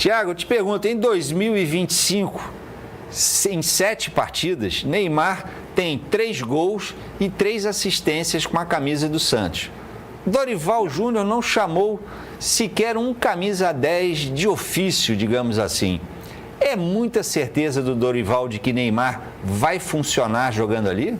Thiago, eu te pergunto, em 2025, em 7 partidas, Neymar tem 3 gols e 3 assistências com a camisa do Santos. Dorival Júnior não chamou sequer um camisa 10 de ofício, digamos assim. É muita certeza do Dorival de que Neymar vai funcionar jogando ali?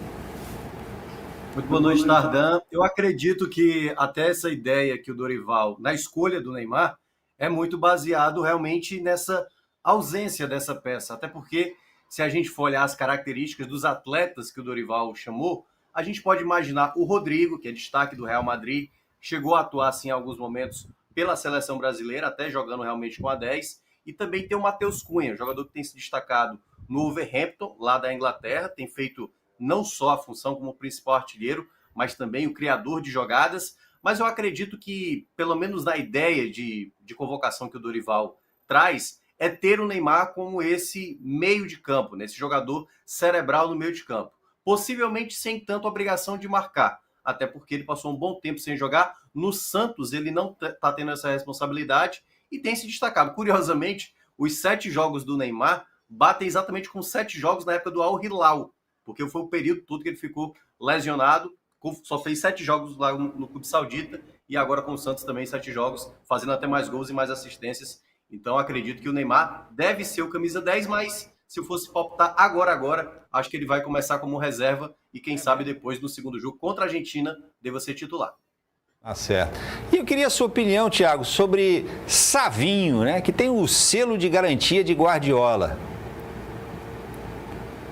Muito boa noite, Tardan. Eu acredito que até essa ideia que o Dorival, na escolha do Neymar, é muito baseado realmente nessa ausência dessa peça. Até porque, se a gente for olhar as características dos atletas que o Dorival chamou, a gente pode imaginar o Rodrigo, que é destaque do Real Madrid, chegou a atuar assim, em alguns momentos pela seleção brasileira, até jogando realmente com a 10, e também tem o Matheus Cunha, jogador que tem se destacado no Wolverhampton, lá da Inglaterra, tem feito não só a função como principal artilheiro, mas também o criador de jogadas. Mas eu acredito que, pelo menos na ideia de convocação que o Dorival traz, é ter o Neymar como esse meio de campo, né? Esse jogador cerebral no meio de campo. Possivelmente sem tanta obrigação de marcar, até porque ele passou um bom tempo sem jogar. No Santos, ele não está tendo essa responsabilidade e tem se destacado. Curiosamente, os 7 jogos do Neymar batem exatamente com 7 jogos na época do Al Hilal, porque foi o período todo que ele ficou lesionado, só fez 7 jogos lá no Clube Saudita, e agora com o Santos também 7 jogos, fazendo até mais gols e mais assistências. Então acredito que o Neymar deve ser o camisa 10, mas se eu fosse palpitar agora, acho que ele vai começar como reserva e quem sabe depois no segundo jogo contra a Argentina deva ser titular. Tá certo. E eu queria a sua opinião, Thiago, sobre Savinho, né, que tem o selo de garantia de Guardiola.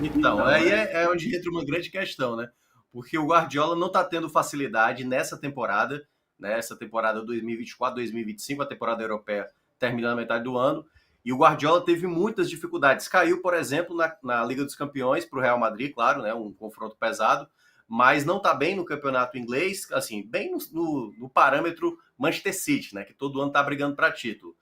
Então, aí é onde entra uma grande questão, né? Porque o Guardiola não está tendo facilidade nessa temporada, né? Essa temporada 2024-2025, a temporada europeia terminando na metade do ano, e o Guardiola teve muitas dificuldades. Caiu, por exemplo, na Liga dos Campeões para o Real Madrid, claro, né? Um confronto pesado, mas não está bem no campeonato inglês, assim, bem no parâmetro Manchester City, né? Que todo ano está brigando para título.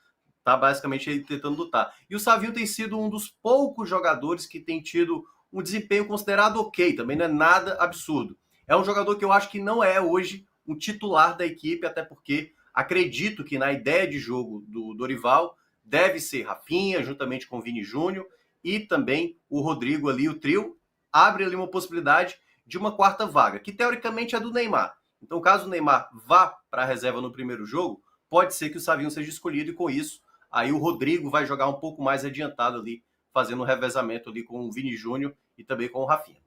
Tá basicamente ele tentando lutar. E o Savinho tem sido um dos poucos jogadores que tem tido um desempenho considerado ok, também não é nada absurdo. É um jogador que eu acho que não é hoje um titular da equipe, até porque acredito que na ideia de jogo do Dorival deve ser Rafinha, juntamente com o Vini Júnior, e também o Rodrigo ali, o trio, abre ali uma possibilidade de uma quarta vaga, que teoricamente é do Neymar. Então, caso o Neymar vá para a reserva no primeiro jogo, pode ser que o Savinho seja escolhido e com isso aí o Rodrigo vai jogar um pouco mais adiantado ali, fazendo um revezamento ali com o Vini Júnior e também com o Rafinha.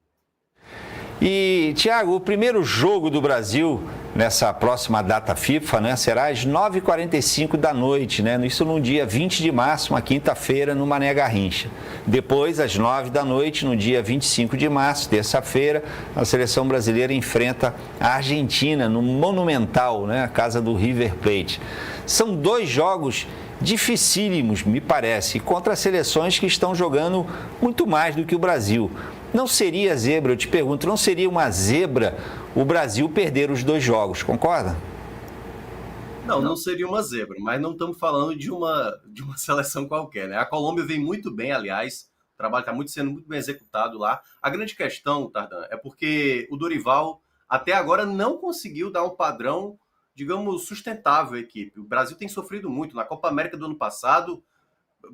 E, Thiago, o primeiro jogo do Brasil nessa próxima data FIFA, né, será às 9h45 da noite, né? Isso no dia 20 de março, uma quinta-feira, no Mané Garrincha. Depois, às 9 da noite, no dia 25 de março, terça-feira, a seleção brasileira enfrenta a Argentina no Monumental, né, a casa do River Plate. São 2 jogos dificílimos, me parece, contra seleções que estão jogando muito mais do que o Brasil. Não seria zebra, eu te pergunto, não seria uma zebra o Brasil perder os 2 jogos, concorda? Não seria uma zebra, mas não estamos falando de uma seleção qualquer, né? A Colômbia vem muito bem, aliás, o trabalho está sendo muito bem executado lá. A grande questão, Tardan, é porque o Dorival até agora não conseguiu dar um padrão, digamos, sustentável à equipe. O Brasil tem sofrido muito. Na Copa América do ano passado,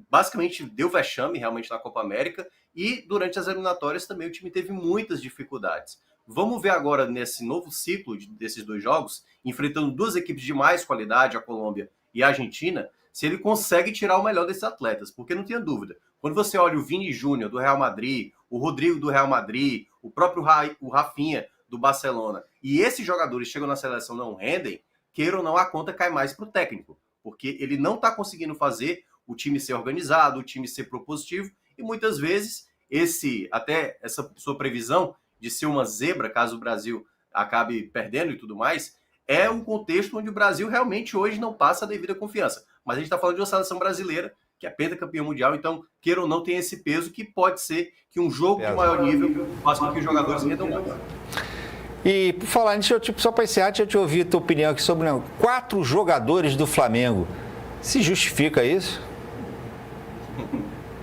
basicamente deu vexame realmente na Copa América e durante as eliminatórias também o time teve muitas dificuldades. Vamos ver agora nesse novo ciclo desses 2 jogos, enfrentando 2 equipes de mais qualidade, a Colômbia e a Argentina, se ele consegue tirar o melhor desses atletas, porque não tenha dúvida. Quando você olha o Vini Júnior do Real Madrid, o Rodrigo do Real Madrid, o próprio o Rafinha do Barcelona, e esses jogadores chegam na seleção e não rendem, queira ou não, a conta cai mais para o técnico, porque ele não está conseguindo fazer o time ser organizado, o time ser propositivo, e muitas vezes até essa sua previsão de ser uma zebra, caso o Brasil acabe perdendo e tudo mais, é um contexto onde o Brasil realmente hoje não passa a devida confiança. Mas a gente está falando de uma seleção brasileira, que é pentacampeã mundial, então, queira ou não, tem esse peso que pode ser que um jogo de maior nível faça com que os jogadores rendam mais. E, por falar nisso, só para encerrar, deixa eu te ouvir a tua opinião aqui sobre 4 jogadores do Flamengo. Se justifica isso?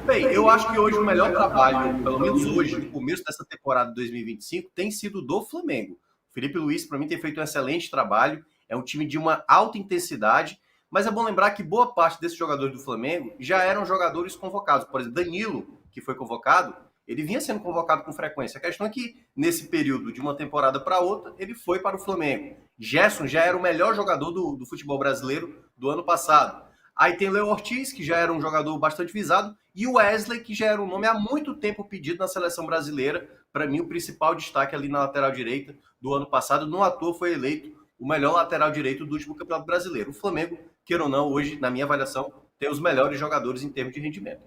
Bem, eu acho que hoje o melhor trabalho, pelo menos hoje, no começo dessa temporada de 2025, tem sido do Flamengo. O Felipe Luiz, para mim, tem feito um excelente trabalho. É um time de uma alta intensidade, Mas é bom lembrar que boa parte desses jogadores do Flamengo já eram jogadores convocados. Por exemplo, Danilo, que foi convocado, ele vinha sendo convocado com frequência. A questão é que, nesse período de uma temporada para outra, ele foi para o Flamengo. Gerson já era o melhor jogador do futebol brasileiro do ano passado. Aí tem Léo Ortiz, que já era um jogador bastante visado, e o Wesley, que já era um nome há muito tempo pedido na seleção brasileira. Para mim, o principal destaque ali na lateral direita do ano passado, não à toa foi eleito o melhor lateral direito do último Campeonato Brasileiro. O Flamengo, queira ou não, hoje, na minha avaliação, tem os melhores jogadores em termos de rendimento.